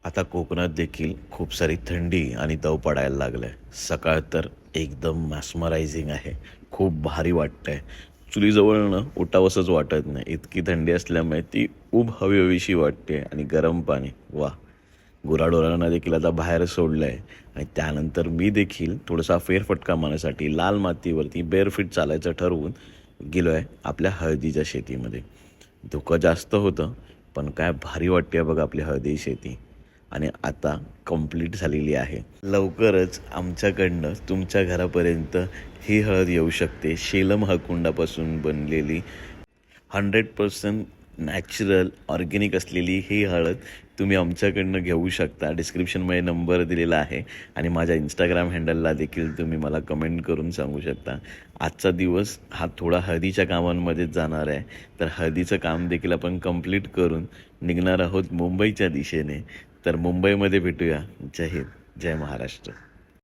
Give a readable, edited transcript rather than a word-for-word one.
आता कोकणात देखील खूप सारी थंडी आणि दव पडायला लागलं आहे. सकाळ तर एकदम मॅस्मरायझिंग आहे. खूप भारी वाटतं आहे. चुलीजवळनं उठावंसंच वाटत नाही. इतकी थंडी असल्यामुळे ती ऊब हवीहवीशी वाटते आणि गरम पाणी वाह! गुराढोरांना देखील आता बाहेर सोडलं आहे आणि त्यानंतर मी देखील थोडासा फेरफटका मारण्यासाठी लाल मातीवरती बेअरफीट चालायचं ठरवून गेलो आहे आपल्या हळदीच्या शेतीमध्ये. धुकं जास्त होतं, पण काय भारी वाटते बघा आपली हळदी शेती. आणि आता कंप्लीट झालेली आहे. लवकरच आमच्याकडनं तुमच्या घरापर्यंत ही हळद येऊ शकते. शेलम हळकुंडापासून बनलेली 100% नॅचरल ऑर्गेनिक असलेली ही हळद तुम्ही आमच्याकडनं घेऊ शकता. डिस्क्रिप्शनमध्ये नंबर दिलेला आहे आणि माझ्या इंस्टाग्राम हँडलला देखील तुम्ही मला कमेंट करून सांगू शकता. आजचा दिवस हा थोडा हळदीच्या कामांमध्येच जाणार आहे. तर हळदीचं काम देखील आपण कंप्लीट करून निघणार आहोत मुंबईच्या दिशेने. तर मुंबईमध्ये भेटूया. जय हिंद, जय महाराष्ट्र.